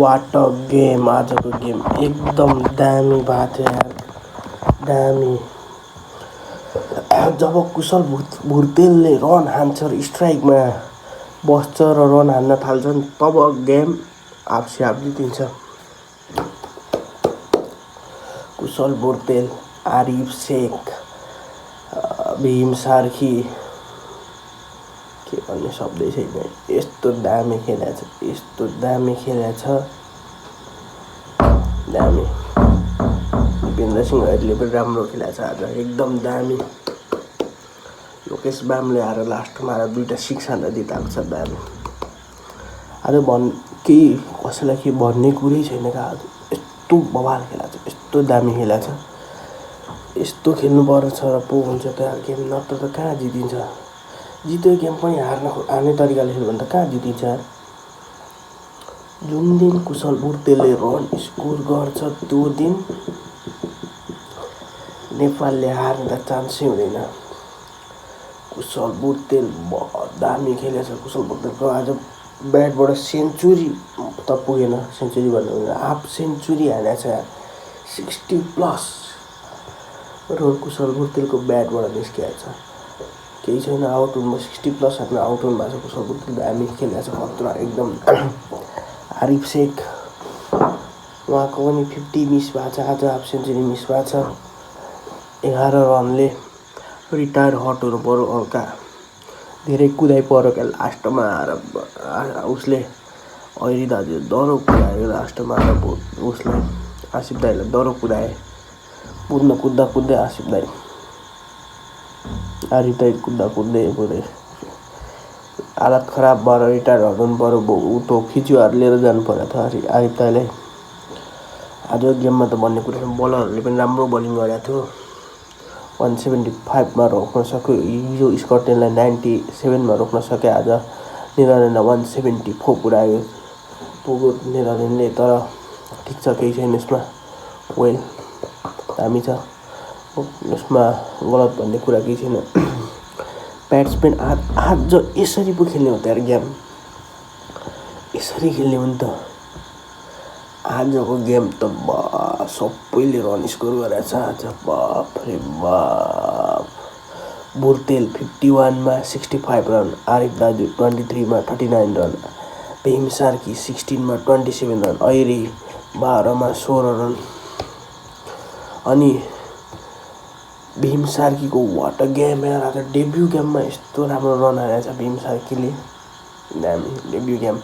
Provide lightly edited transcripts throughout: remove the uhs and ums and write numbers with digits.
What a game आजको game एकदम दामी भएको थियो यार दामी। जब कुशल भुर्तेलले रन हान्छ र स्ट्राइकमा बस्छ र रन हान्न थाल्छन् तब गेम आफसे आफ जितिन्छ। कुशल भुर्तेल, आरिफ शेख, भीम सार्की के भन्ने शब्दै छैन। यस्तो दामी खेलेछ दामी। दिपेन्द्र सिंह अहिले पनि राम्रो खेलेछ आज एकदम दामी। लोकेश बामले आएर लास्टमा आएर 2टा सिक्स हान्दा जिताएको छ दामी। आज केही कसैलाई के भन्ने कुरै छैन क्या। आज यस्तो बवाल खेलेछ यस्तो दामी खेलेछ। यस्तो खेल्नु पर्छ र पो हुन्छ त गेम, नत्र त कहाँ जितिन्छ। जित्यो गेम पनि हार्ने तरिकाले खेल्यो भने त कहाँ जितिन्छ। जुन दिन कुशल भुर्तेलले रन स्कोर गर्छ त्यो दिन नेपालले हार्ने त चान्सै हुँदैन। कुशल भुर्तेल दामी खेलेछ। कुशल भुर्तेलको आज ब्याटबाट सेन्चुरी त पुगेन, सेन्चुरी भन्नु हाफ सेन्चुरी हानेछ यार। 60+ रन कुशल भुर्तेलको ब्याटबाट निस्किएको छ। केही छैन आउट हुनु 60+ हान्न आउट हुनु भएको छ। कुशल भुर्तेल दामी खेलेछ खतरा एकदम। आरिफ शेख उहाँको पनि 50 मिस भएको छ। आज हाफ सेन्चुरी मिस भएको छ। 11 रनले रिटायर हट हुनु पर्यो। हल्का धेरै कुदाइ पर्यो क्या लास्टमा आएर उसले ऐरी दाजु दह्रो कुदायो लास्टमा आएर उसले आसिफ दाईलाई दह्रो कुदाए। कुद्दै आरिफ दाई कुद्दै पुरै हालत खराब भएर रिटायर हुनु पर्यो। उतो फिजियोहरू लिएर जानु पर्यो थियो आरिफ दाईलाई। आज गेममा त भन्ने कुरा छैन। बलरहरूले पनि राम्रो बलिङ गरेको थियो। 175 रोक्न सक्यो। हिजो स्कटल्यान्डलाई 97 रोक्न सक्यो। आज नेदरल्यान्डलाई 174 पुग्यो नेदरल्यान्डले। तर ठिक छ केही छैन यसमा। वेल दामी छ यसमा, गलत भन्ने कुरा केही छैन। ब्याट्सम्यान आज यसरी पो खेल्ने हो त यार गेम, यसरी खेल्ने हो नि त। आजको गेम त सबैले रन स्कोर गरेछ आज। बाफ रे बाफ। भुर्तेल 51 मा 65 रन, आरिफ दाजु 23 मा 39 रन, भीम सार्की 16 मा 27 रन, ऐरी 12 मा 16 रन। अनि भीम सार्कीको वाट अ गेम यार। आज डेब्यू गेममा यस्तो राम्रो रन हानेछ भीम सार्कीले दामी डेब्यू गेम।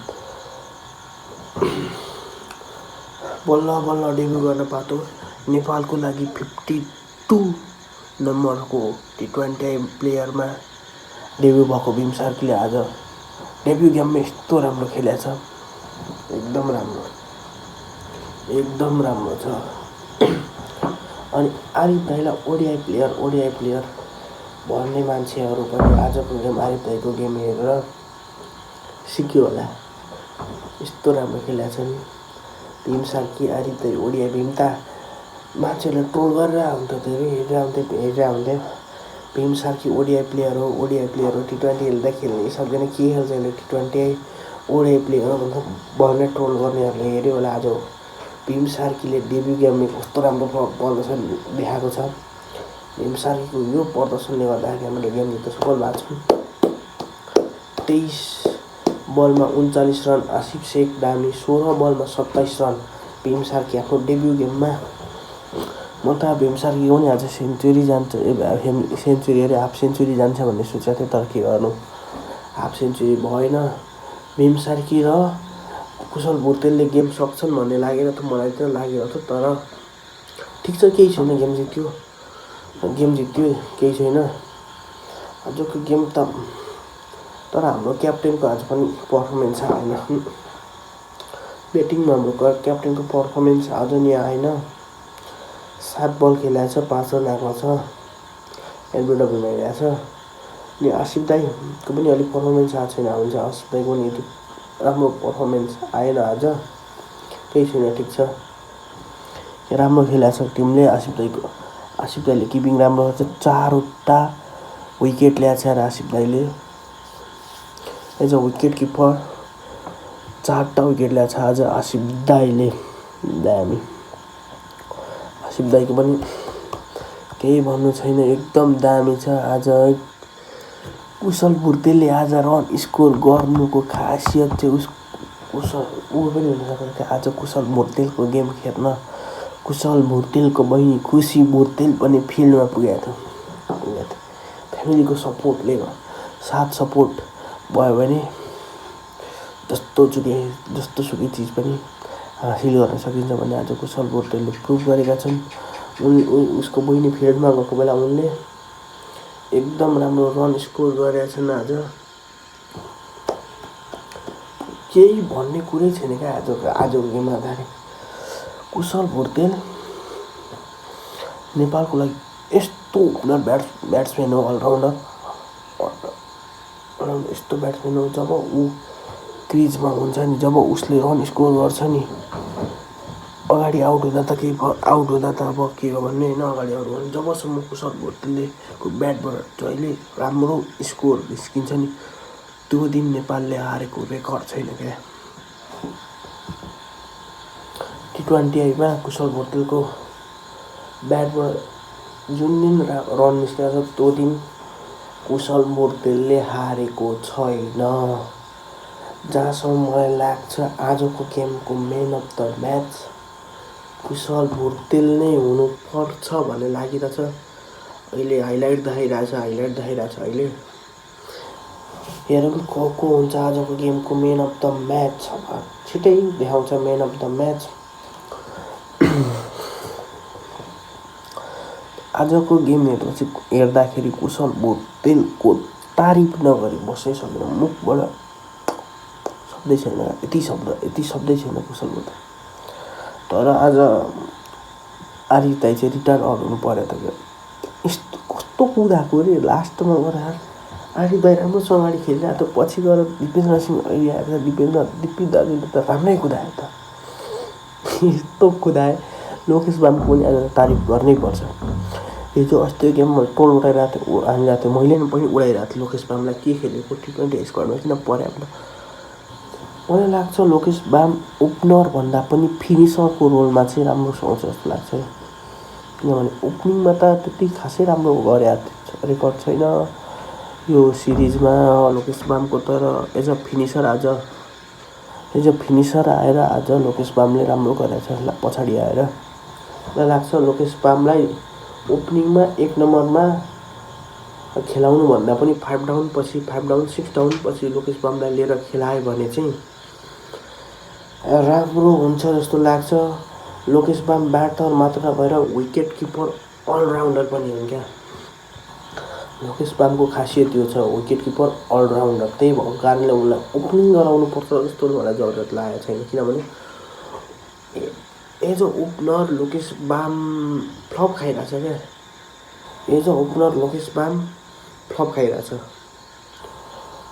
बल्ल डेब्यू गर्न पातो। नेपालको लागि 52 नम्बरको T20 प्लेयरमा डेब्यू भएको भीम सार्कीले आज डेब्यू गेममा यस्तो राम्रो खेलेछ। एकदम राम्रो छ। अनि आरिफ दाईलाई ओडिआई प्लेयर भन्ने मान्छेहरू पनि आजको गेम आरिफ दाईको गेम हेरेर सिक्यो होला। यस्तो राम्रो खेलेछ नि भीम सार्की, आरिफ दाई ओडिआई। भीम त मान्छेहरूले ट्रोल गरेर हुन्थ्यो, धेरै हेरेर हुन्थ्यो। भीम सार्की ओडिआई प्लेयर हो T20 खेल्दा खेल्नै सक्दैन, के खेल्छ यसले T20 ओडिआई प्लेयर हो भनेर ट्रोल गर्नेहरूले हेऱ्यो होला। आज भीम सार्कीले डेब्यू गेममा कस्तो राम्रो प्रदर्शन देखाएको छ। भीम सार्कीको यो प्रदर्शनले गर्दाखेरि हामीले गेम जित्न सफल भएको छौँ। 23 बलमा 39 रन आसिफ शेख दामी, 16 बलमा 27 रन भीम सार्की आफ्नो डेब्यू गेममा। म त भीम सार्कीको पनि आज सेन्चुरी जान्छ, सेन्चुरी अरे हाफ सेन्चुरी जान्छ भन्ने सोचेको थिएँ। तर के गर्नु हाफ सेन्चुरी भएन। भीम सार्की र कुशल भुर्तेलले गेम सक्छन् भन्ने लागेर त मलाई त लागेको थियो। तर ठिक छ केही छैन, गेम जित्यो केही छैन आजको गेम त। तर हाम्रो क्याप्टेनको आज पनि पर्फर्मेन्स आएन। ब्याटिङमा हाम्रो क्याप्टेनको पर्फर्मेन्स आज नि आएन। 7 बल खेलेको छ, 5 रन आएको छ, एलबिडब्ल्यू भइरहेको छ। अनि आसिफ दाईको पनि अलिक पर्फर्मेन्स आएको छैन। हुन्छ आसिफ दाईको पनि यति राम्रो पर्फर्मेन्स आएन आज, केही छैन ठिक छ। राम्रो खेलेको छ टिमले। आसिफ दाईले किपिङ राम्रो गर्छ। 4वटा विकेट ल्याएको छ आसिफ दाईले। एज अ विकेट किपर 4टा विकेट ल्याएको छ आज आसिफ दाईले। दामी आसिफ दाईको पनि केही भन्नु छैन, एकदम दामी छ। आज कुशल भुर्तेलले आज रन स्कोर गर्नुको खासियत चाहिँ कुशल ऊ पनि हुनसक्छ कि आज कुशल भुर्तेलको गेम खेल्न कुशल भुर्तेलको बहिनी खुसी भुर्तेल पनि फिल्डमा पुगेको थियो। फ्यामिलीको सपोर्टले साथ सपोर्ट भयो भने जस्तोसुकै चिज पनि हासिल गर्न सकिन्छ भन्ने आज कुशल भुर्तेलले प्रुभ गरेका छन्। उसको बहिनी फिल्डमा गएको बेला उनले एकदम राम्रो रन स्कोर गरेका छन्। आज केही भन्ने कुरै छैन क्या आजको गेममा। कुशल भुर्तेल नेपालको लागि यस्तो ओपनर ब्याट्सम्यान हो, अलराउन्डर यस्तो ब्याट्सम्यान हो। जब ऊ क्रिजमा हुन्छ नि, जब उसले रन स्कोर गर्छ नि, अगाडि आउट हुँदा त अब के हो भन्ने होइन, अगाडि आउट गर्नु जबसम्म कुशल भुर्तेलले ब्याटबाट जहिले राम्रो स्कोर निस्किन्छ नि, त्यो दिन नेपालले हारेको रेकर्ड छैन क्या। T20मा कुशल भुर्तेलको ब्याटबाट जुन दिन रन निस्केको छ त्यो दिन कुशल भुर्तेलले हारेको छैन। जहाँसम्म मलाई लाग्छ आजको गेमको म्यान अफ द म्याच कुशल भुर्तेल नै हुनुपर्छ भन्ने लागिरहेछ। अहिले हाइलाइट देखाइरहेछ अहिले। हेरौँ को हुन्छ आजको गेमको म्यान अफ द म्याच। छिटै देखाउँछ म्यान अफ द म्याच। आजको गेम हेर्दाखेरि कुशल भुर्तेलको तारिफ नगरी बस्नै सक्दैन। मुखबाट शब्दै छैन, यति शब्दै छैन कुशल भुर्तेल। तर आज आरिफ दाई चाहिँ रिटायर हुनु पर्यो त। यस्तो कस्तो कुदाएको रे लास्टमा गएर। आरिफ दाई राम्रोसँग अगाडि खेलिरहेको थियो, पछि गएर दिपेन्द्र सिंह अहिले आएर दिपी दाजुले त राम्रै कुदायो त। यस्तो कुदाए। लोकेश बामको पनि आज तारिफ गर्नै पर्छ। हिजो अस्तिको गेममा टोल उठाइरहेको थियो, हानिरहेको थियो। मैले पनि उडाइरहेको थिएँ लोकेश बामलाई, के खेलेको T20 स्क्वाडमा किन पर्यो भन्दा मलाई लाग्छ लोकेश बाम ओपनर भन्दा पनि फिनिसरको रोलमा चाहिँ राम्रो सुहाउँछ जस्तो लाग्छ। किनभने ओपनिङमा त त्यति खासै राम्रो गरे रेकर्ड छैन यो सिरिजमा लोकेश बामको। तर एज अ फिनिसर आएर आज लोकेश बामले राम्रो गरेछ पछाडि आएर। मलाई लाग्छ लोकेश बामलाई ओपनिङमा 1 नम्बरमा खेलाउनु भन्दा पनि 5 डाउन 6 डाउन पछि लोकेश बामलाई लिएर खेलायो भने चाहिँ राम्रो हुन्छ जस्तो लाग्छ। लोकेश बाम ब्याटर मात्र नभएर विकेट किपर अलराउन्डर पनि हुन् क्या। लोकेश बामको खासियत यो छ, विकेट किपर अलराउन्डर। त्यही भएको कारणले उनलाई ओपनिङ गराउनु पर्छ जस्तो मलाई जरुरत लागेको छैन। किनभने as a opener Lokesh Bam flop खाइरहेछ क्या। As a opener Lokesh Bam flop खाइरहेछ।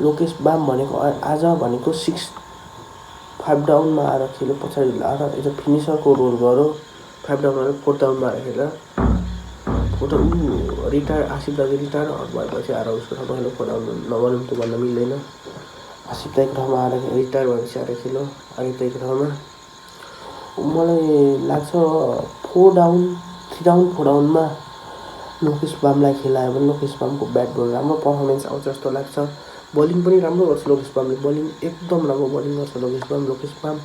लोकेश बाम भनेको आज भनेको 5 डाउनमा आएर खेल्यो, पछाडि आएर एज अ फिनिसरको रोल गर्यो। 5 डाउन आएर 4 डाउनमा आएर खेल्दा रिटायर आसिफ दाजु रिटायर भएपछि आएर उसको ठाउँमा खेल्यो। 4 डाउन नगरौँ त भन्न मिल्दैन। आसिफ दाईको ठाउँमा आएर रिटायर भएपछि आएर खेल्यो आसिफ दाईको ठाउँमा। मलाई लाग्छ 4 डाउनमा लोकेश बामलाई खेलायो भने लोकेश बामको ब्याटबाट राम्रो पर्फर्मेन्स आउँछ जस्तो लाग्छ। बलिङ पनि राम्रो गर्छ लोकेश बामले, बलिङ एकदम राम्रो बलिङ गर्छ लोकेश बाम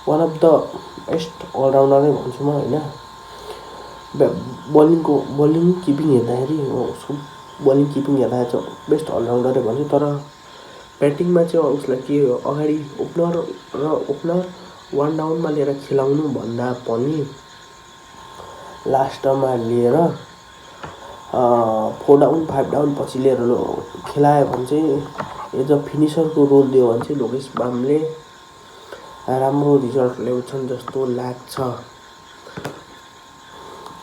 वान अफ द बेस्ट अलराउन्डरै भन्छु म होइन। बलिङ किपिङ हेर्दाखेरि उसको बलिङ किपिङ हेर्दाखेरि चाहिँ बेस्ट अलराउन्डरै भन्छु। तर ब्याटिङमा चाहिँ उसलाई के हो, अगाडि ओपनर 1 डाउनमा लिएर खेलाउनु भन्दा पनि लास्टमा लिएर 4 डाउन 5 डाउन पछि लिएर खेलायो भने चाहिँ एज अ फिनिसरको रोल दियो भने चाहिँ लोकेश बामले राम्रो रिजल्ट ल्याउँछन् जस्तो लाग्छ।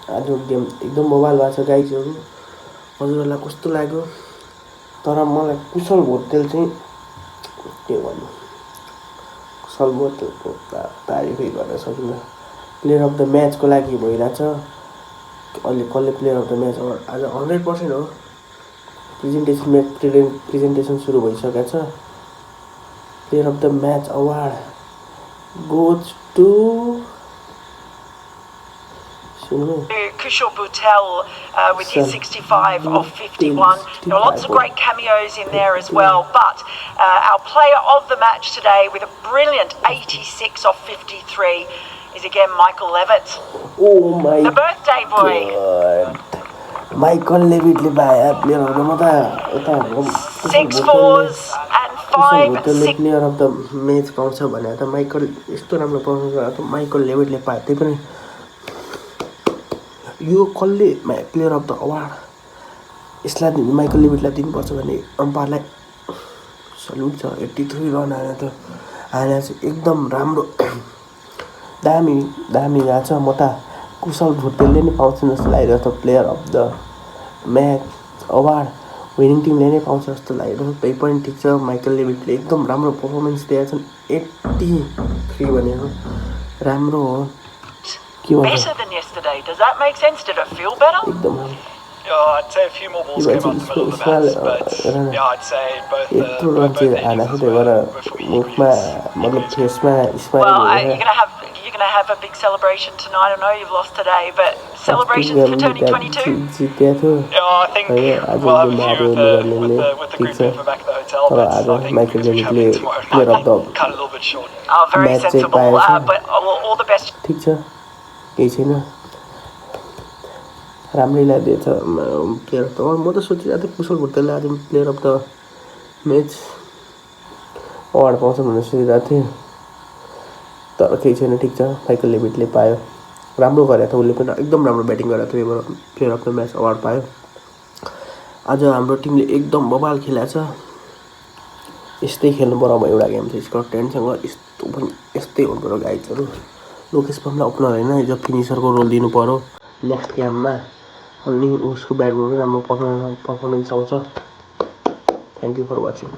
आज गेम एकदम बवाल भएको छ गाइजहरू। हजुरहरूलाई कस्तो लाग्यो? तर मलाई कुशल भुर्तेल चाहिँ के भन्नु, कुशल भुर्तेलको तारिफै गर्न सकिन्न। प्लेयर अफ द म्याचको लागि भइरहेछ। अहिले कसले प्लेयर अफ द म्याच आज 100% हो। प्रेजेन्टेसन सुरु भइसकेको छ। Player of the match award goes to Kushal Bhutel with his 65 of 51. There are lots of great cameos in there as well, but our player of the match today with a brilliant 86 of 53 is again Michael Levitt. Oh my The birthday boy. God. Michael Levittले पाए player of the म त 6 fours and 5 6. Player of the match पाउँछ भने त Michael यस्तो राम्रो performance गरेर त माइकल लेभिटले पाए त्यही पनि यो कसले प्लेयर अफ द अवार्ड यसलाई माइकल लेभिटलाई दिनुपर्छ भने अम्पायरलाई सल्युट छ 83 रन हाने चाहिँ एकदम राम्रो दामी गएको छ म त कुशल भुटेलले नै पाउँछ जस्तो लागिरहेको छ player of the match award winning टिमले नै पाउँछ जस्तो लागिरहेको छ त्यही पनि ठिक छ माइकल लेभिटले एकदम राम्रो पर्फर्मेन्स दिएका छन् 83 भनेको राम्रो हो Better than yesterday. Does that make sense? Did it feel better? I'd say a few more balls came out the middle of the bats, but yeah, I'd say both the innings were for me equally. Well, you're gonna have a big celebration tonight. I know you've lost today, but celebrations for turning 22. Yeah, I think we'll have a few with the group info back at the hotel, but I think because we have it tomorrow, cut it a little bit short. Oh, very sensible. But all the best. ठिक छ केही छैन राम्रै लाग्दैछ player of the म त सोचिरहेको थिएँ कुशल भुटेलले आज player of the match award पाउँछ भनेर सोचिरहेको थिएँ तर केही छैन ठिक छ माइकल लेभिटले पायो राम्रो गरेको थियो उसले पनि एकदम राम्रो ब्याटिङ गरेको थियो player of the match award पायो आज हाम्रो टिमले एकदम बबाल खेलेको छ यस्तै खेल्नु पर्यो अब एउटा गेम चाहिँ स्कटल्यान्डसँग यस्तो पनि यस्तै हुनु पर्यो गाइजहरू लोकेश पमलाई ओपनर होइन हिजो फिनिसरको रोल दिनु पर्यो नेक्स्ट गेममा अनि उसको ब्याटबाट राम्रो पर्फर्मेन्स आउँछ थ्याङ्क यू फर वाचिङ